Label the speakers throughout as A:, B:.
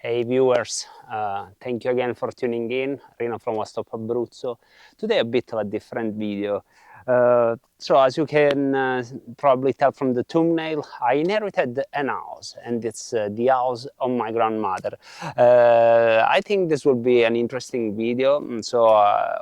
A: Hey viewers, thank you again for tuning in. Rino from OneStopAbruzzo. Today a bit of a different video. So as you can probably tell from the thumbnail, I inherited an house, and it's the house of my grandmother. I think this will be an interesting video, so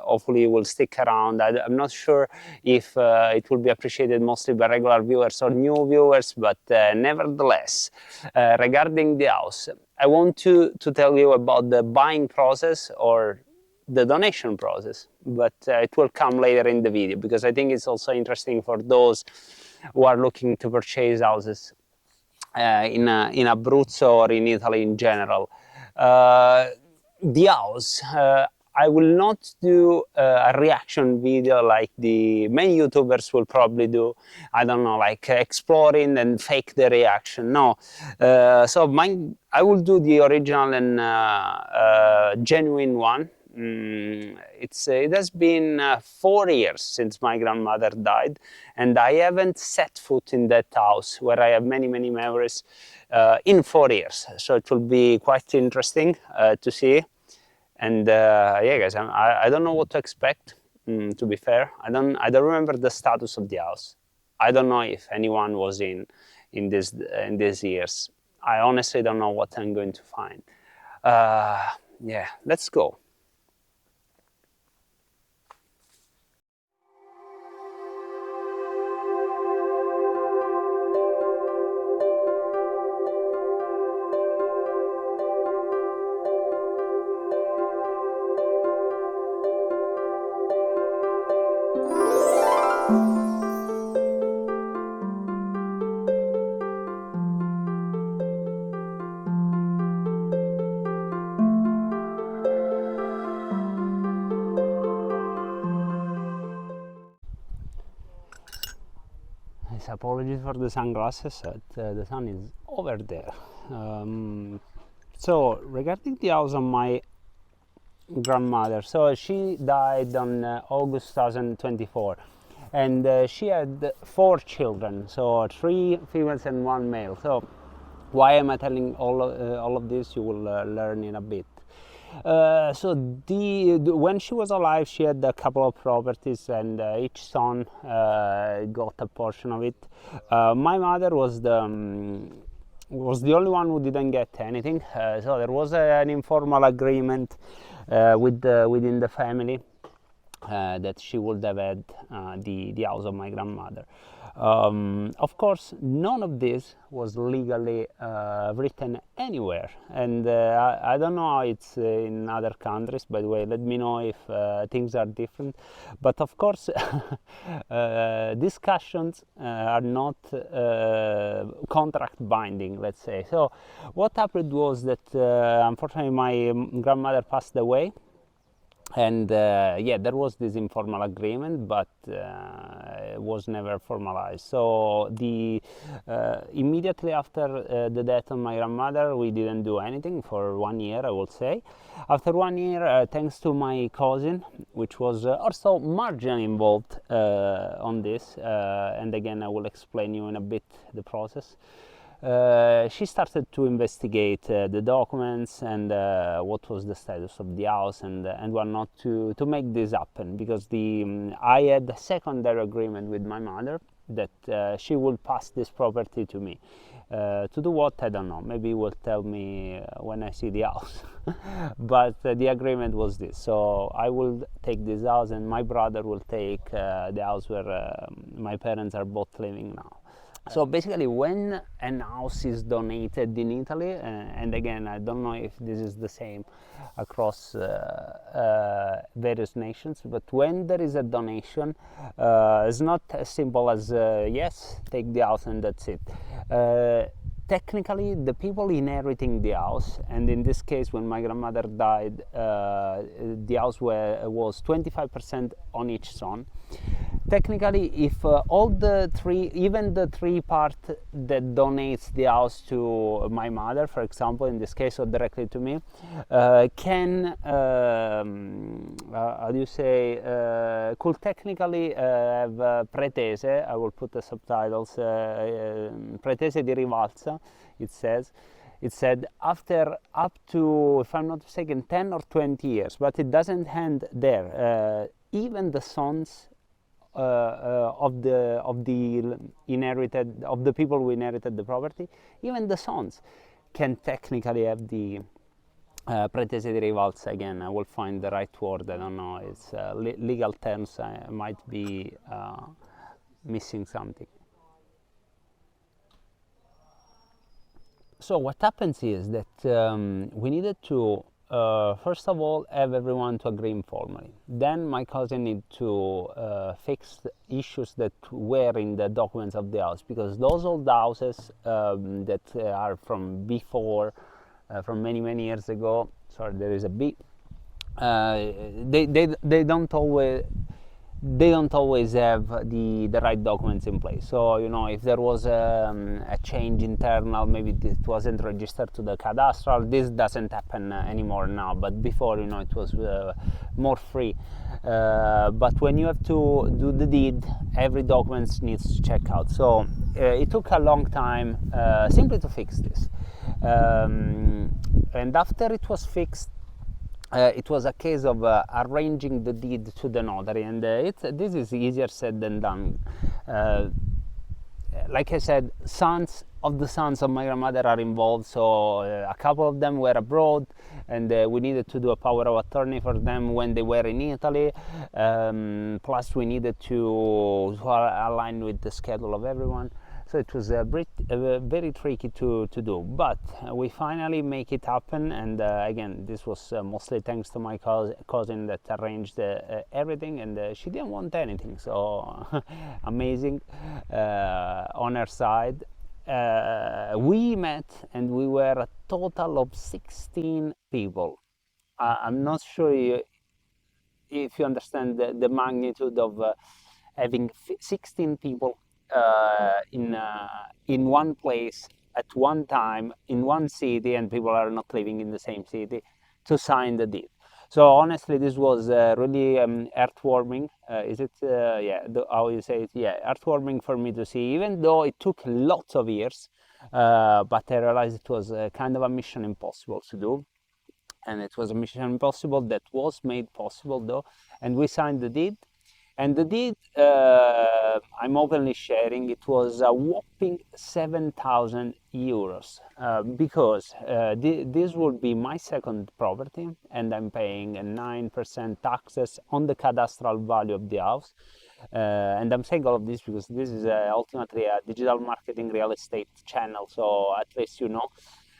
A: hopefully you will stick around. I'm not sure if it will be appreciated mostly by regular viewers or new viewers, but nevertheless, regarding the house, I want to tell you about the buying process or the donation process, but it will come later in the video because I think it's also interesting for those who are looking to purchase houses in Abruzzo or in Italy in general. The house, I will not do a reaction video like the many YouTubers will probably do. I don't know, like exploring and fake the reaction. No, so I will do the original and genuine one. It has been 4 years since my grandmother died, and I haven't set foot in that house where I have many memories in 4 years. So it will be quite interesting to see. And yeah, guys, I don't know what to expect. To be fair, I don't remember the status of the house. I don't know if anyone was in these years. I honestly don't know what I'm going to find. Yeah, let's go. Apologies for the sunglasses, the sun is over there. So regarding the house of my grandmother, so she died on August 2024, and she had 4 children, so 3 females and 1 male. So why am I telling all of this? You will learn in a bit. So when she was alive, she had a couple of properties, and each son got a portion of it. My mother was the only one who didn't get anything. So there was an informal agreement within the family that she would have had the house of my grandmother. Of course, none of this was legally written anywhere, and I don't know how it's in other countries. By the way, let me know if things are different. But of course, discussions are not contract binding, let's say. So what happened was that unfortunately my grandmother passed away. And yeah, there was this informal agreement, but it was never formalized. So immediately after the death of my grandmother, we didn't do anything for 1 year, I would say. After 1 year, thanks to my cousin, which was also marginally involved on this, and again, I will explain you in a bit the process. She started to investigate the documents and what was the status of the house and whatnot to make this happen, because I had a secondary agreement with my mother that she would pass this property to me. To do what, I don't know. Maybe he will tell me when I see the house. But the agreement was this. So I will take this house, and my brother will take the house where my parents are both living now. So basically, when an house is donated in Italy, and again, I don't know if this is the same across various nations, but when there is a donation, it's not as simple as yes, take the house and that's it. Technically, the people inheriting the house, and in this case, when my grandmother died, the house was 25% on each son. Technically, if all the 3, even the 3 part that donates the house to my mother, for example, in this case, or directly to me, can, how do you say, could technically have pretese, I will put the subtitles, pretese di rivalsa, it says. it said after up to, if I'm not mistaken, 10 or 20 years, but it doesn't end there. Even the sons of the inherited, of the people who inherited the property, even the sons can technically have the pretese di rivalsa. Again, I will find the right word. I don't know. It's legal terms. I might be missing something. So what happens is that we needed to first of all have everyone to agree informally. Then my cousin needed to fix the issues that were in the documents of the house, because those old houses that are from before, from many years ago. Sorry, there is a beep. They don't always have the right documents in place. So, you know, if there was a change internal, maybe it wasn't registered to the cadastral. This doesn't happen anymore now, but before, you know, it was more free. But when you have to do the deed, every document needs to check out. So it took a long time simply to fix this. And after it was fixed, it was a case of arranging the deed to the notary, and this is easier said than done. Like I said, sons of my grandmother are involved, so a couple of them were abroad, and we needed to do a power of attorney for them when they were in Italy. Plus, we needed to align with the schedule of everyone. So it was very tricky to do, but we finally make it happen. And again, this was mostly thanks to my cousin that arranged everything, and she didn't want anything, so amazing on her side. We met, and we were a total of 16 people. I'm not sure if you understand the magnitude of having 16 people in one place at one time in one city, and people are not living in the same city, to sign the deed. So honestly, this was really heartwarming. Is it? Yeah, how you say it? Yeah, heartwarming for me to see, even though it took lots of years. But I realized it was kind of a mission impossible to do. And it was a mission impossible that was made possible, though. And we signed the deed. And the deed, I'm openly sharing, it was a whopping 7,000 euros, because this would be my second property, and I'm paying 9% taxes on the cadastral value of the house. And I'm saying all of this because this is ultimately a digital marketing real estate channel, so at least you know.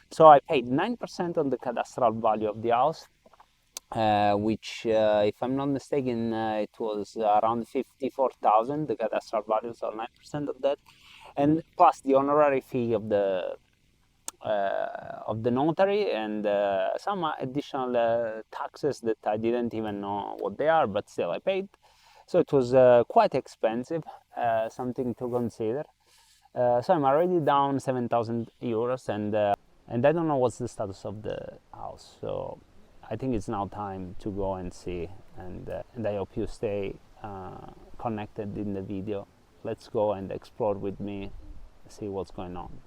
A: So I paid 9% on the cadastral value of the house. Which, if I'm not mistaken, it was around 54,000, the cadastral value, so 9% of that, and plus the honorary fee of the notary, and some additional taxes that I didn't even know what they are, but still I paid. So it was quite expensive, something to consider. So I'm already down 7,000 euros, and I don't know what's the status of the house. So I think it's now time to go and see, and I hope you stay connected in the video. Let's go and explore with me, see what's going on.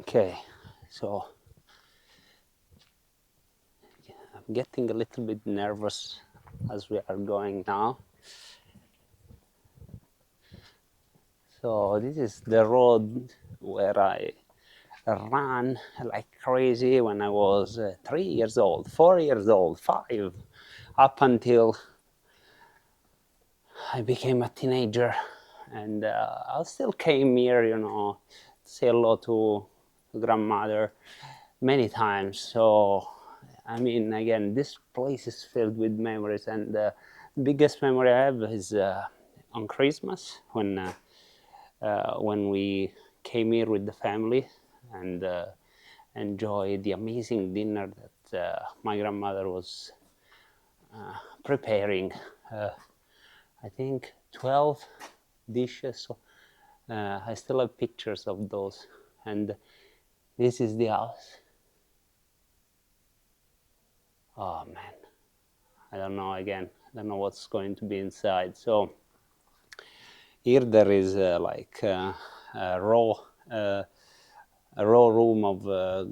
A: Okay, so I'm getting a little bit nervous as we are going now. So this is the road where I ran like crazy when I was 3 years old, 4 years old, 5, up until I became a teenager, and I still came here, you know, to say hello to grandmother, many times. So I mean, again, this place is filled with memories, and the biggest memory I have is on Christmas when we came here with the family and enjoy the amazing dinner that my grandmother was preparing. I think 12 dishes. So, I still have pictures of those, and this is the house. Oh man, I don't know, again, I don't know what's going to be inside. So here there is like a raw room of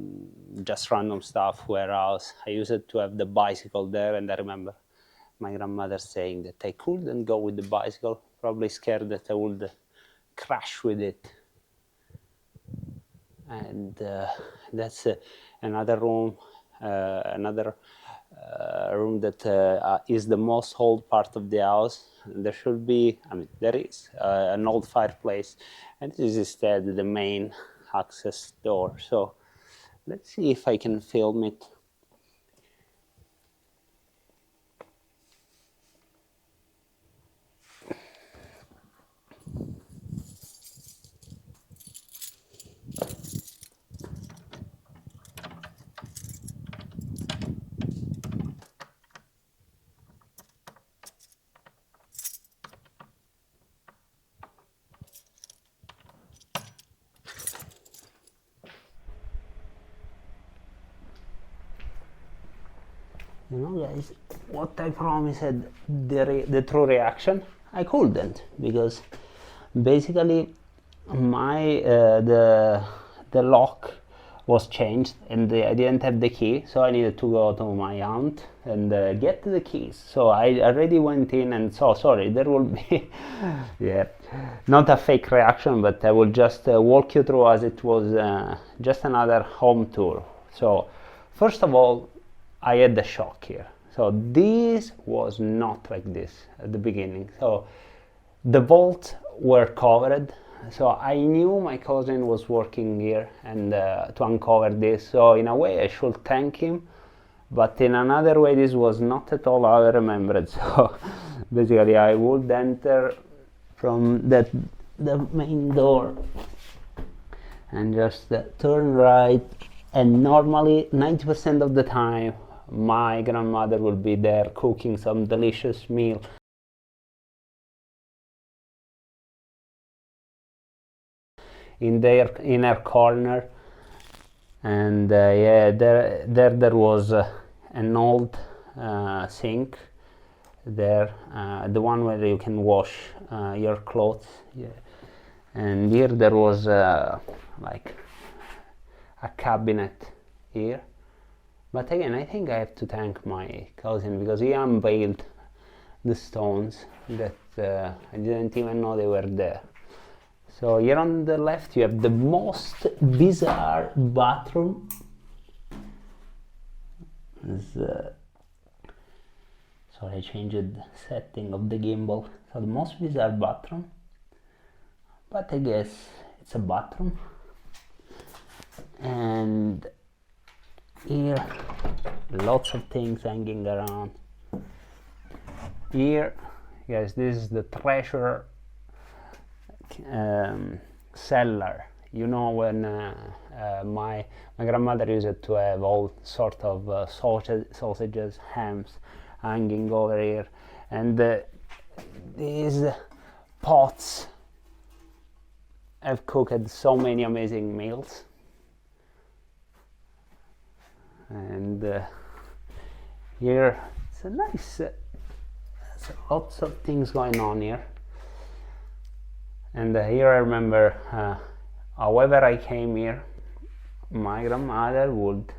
A: just random stuff, warehouse. I used to have the bicycle there, and I remember my grandmother saying that I couldn't go with the bicycle, probably scared that I would crash with it. And that's another room, room that is the most old part of the house. There should be, I mean, there is an old fireplace, and this is instead the main access door. So let's see if I can film it. You know, guys, what I promised, the true reaction, I couldn't, because basically my the lock was changed, and I didn't have the key, so I needed to go to my aunt and get the keys. So I already went in, and so sorry, there will be yeah, not a fake reaction, but I will just walk you through as it was just another home tour. So first of all, I had the shock here. So this was not like this at the beginning. So the vaults were covered. So I knew my cousin was working here and to uncover this. So in a way I should thank him, but in another way this was not at all how I remembered. So basically I would enter from the main door and just turn right, and normally 90% of the time my grandmother will be there cooking some delicious meal. In her corner, and yeah, there was an old sink there, the one where you can wash your clothes. Yeah. And here there was like a cabinet here. But again, I think I have to thank my cousin, because he unveiled the stones that I didn't even know they were there. So here on the left you have the most bizarre bathroom. Sorry, I changed the setting of the gimbal. So the most bizarre bathroom, but I guess it's a bathroom. And here lots of things hanging around. Here, guys, this is the treasure cellar. You know, when my grandmother used to have all sort of sausages, hams hanging over here, and these pots have cooked so many amazing meals. And here it's a nice lots of things going on here. And here I remember however I came here, my grandmother would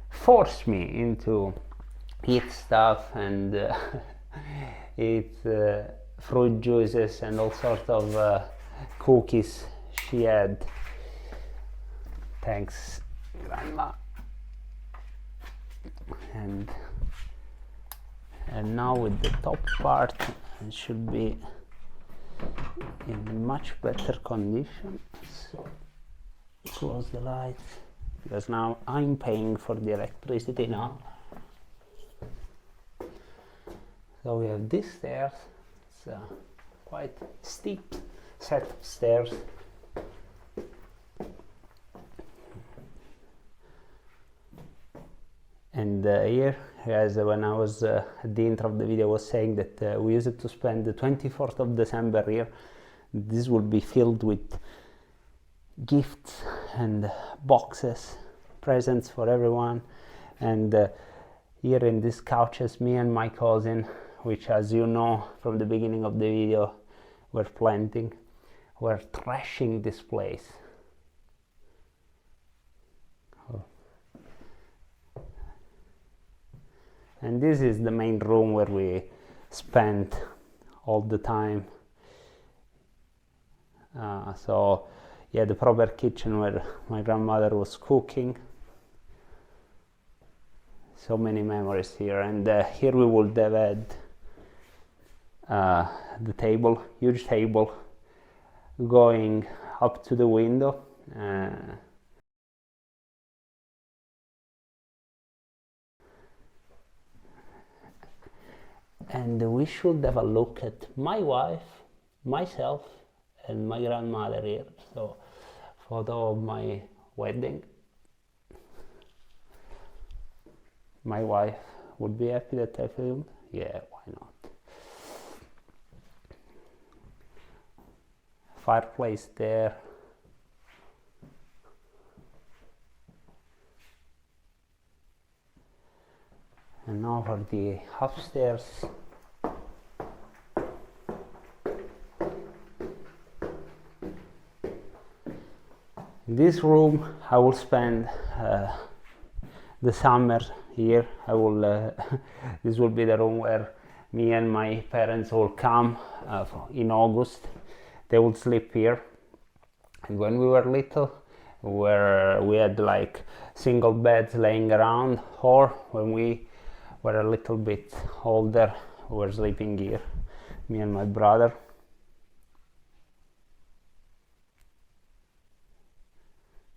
A: force me into eat stuff and eat fruit juices and all sorts of cookies she had. Thanks, Grandma. And now with the top part, it should be in much better condition. So close the lights. because now I'm paying for the electricity now. So we have these stairs. It's a quite steep set of stairs. And here, as when I was at the intro of the video, I was saying that we used to spend the 24th of December here. This will be filled with gifts and boxes, presents for everyone. And here in these couches, me and my cousin, which, as you know from the beginning of the video, we're planting, we're trashing this place. And this is the main room where we spent all the time. So yeah, the proper kitchen where my grandmother was cooking. So many memories here. And here we would have had the table, huge table, going up to the window. And we should have a look at my wife, myself, and my grandmother here. So, photo of my wedding. My wife would be happy that I filmed. Yeah, why not? Fireplace there. And now for the upstairs. In this room I will spend the summer here. I will this will be the room where me and my parents will come in August. They will sleep here. And when we were little, where we had like single beds laying around, or when we were a little bit older, we were sleeping here, me and my brother.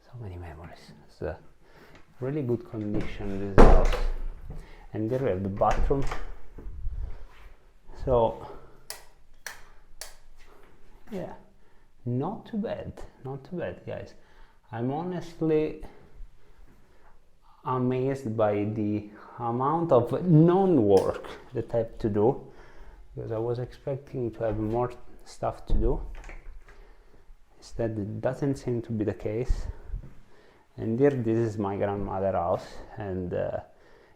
A: So many memories. It's a really good condition, this house. And there we have the bathroom. So yeah, not too bad, guys. I'm honestly amazed by the amount of non-work that I have to do, because I was expecting to have more stuff to do. Instead, it doesn't seem to be the case. And here, this is my grandmother's house, and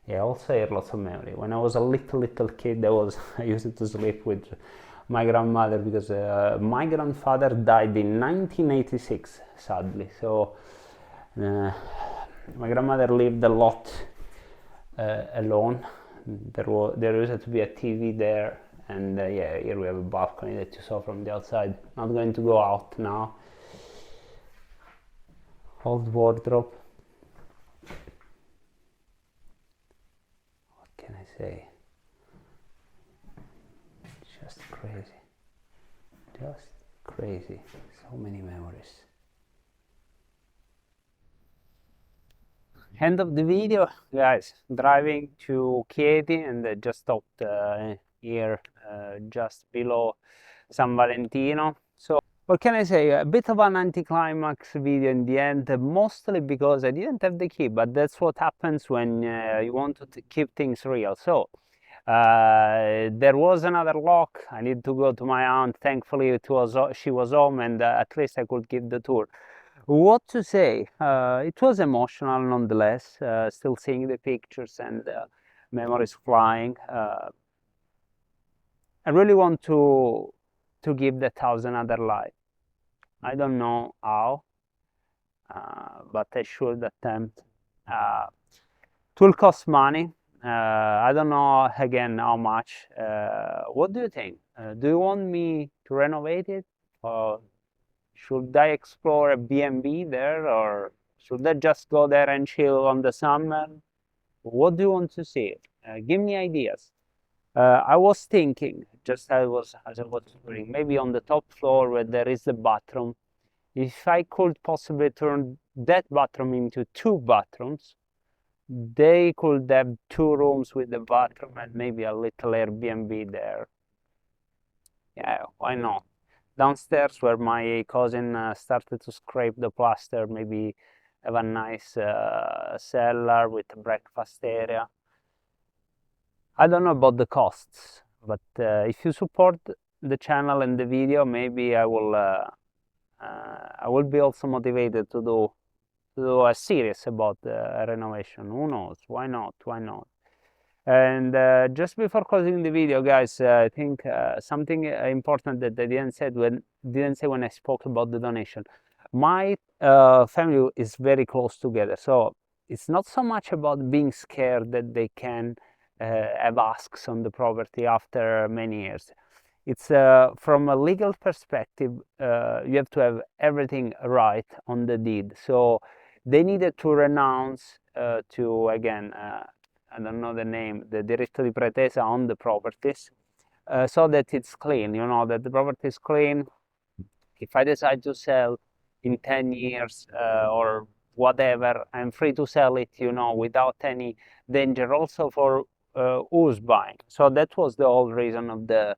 A: yeah, also here lots of memory. When I was a little kid, I used to sleep with my grandmother, because my grandfather died in 1986, sadly. So my grandmother lived a lot alone. There used to be a TV there, and yeah, here we have a balcony that you saw from the outside. Not going to go out now. Old wardrobe. What can I say? Just crazy. Just crazy. So many memories. End of the video, guys. Driving to Chieti, and just stopped here just below San Valentino. So what can I say? A bit of an anticlimax video in the end, mostly because I didn't have the key, but that's what happens when you want to keep things real. So there was another lock. I need to go to my aunt. Thankfully she was home, and at least I could give the tour. What to say? It was emotional nonetheless, still seeing the pictures and memories flying. I really want to give that house another life. I don't know how, but I should attempt. It will cost money. I don't know again how much. What do you think? Do you want me to renovate it, or should I explore a B&B there, or should I just go there and chill on the summer? What do you want to see? Give me ideas. I was thinking, just as I was doing, maybe on the top floor where there is the bathroom, if I could possibly turn that bathroom into 2 bathrooms, they could have 2 rooms with the bathroom and maybe a little Airbnb there. Yeah, why not? Downstairs, where my cousin started to scrape the plaster, maybe have a nice cellar with a breakfast area. I don't know about the costs, but if you support the channel and the video, maybe I will be also motivated to do a series about renovation. Who knows? Why not? Why not? And just before closing the video, guys, I think something important that I didn't say when I spoke about the donation. My family is very close together, so it's not so much about being scared that they can have asks on the property after many years. It's from a legal perspective, you have to have everything right on the deed. So they needed to renounce to, again, I don't know the name, the diritto di pretesa on the properties, so that it's clean, you know, that the property is clean. If I decide to sell in 10 years or whatever, I'm free to sell it, you know, without any danger also for who's buying. So that was the whole reason of the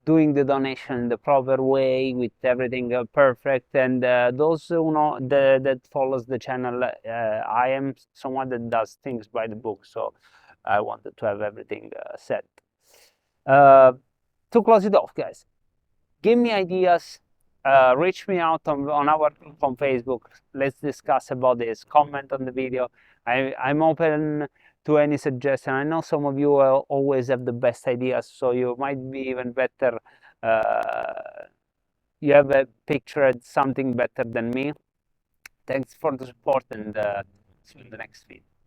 A: doing the donation the proper way with everything perfect. And those who know that follows the channel, I am someone that does things by the book, so I wanted to have everything set. To close it off, guys, give me ideas, reach me out on our group on Facebook. Let's discuss about this, comment on the video. I'm open to any suggestion. I know some of you always have the best ideas, so you might be even better. You have a pictured something better than me. Thanks for the support, and see you in the next video.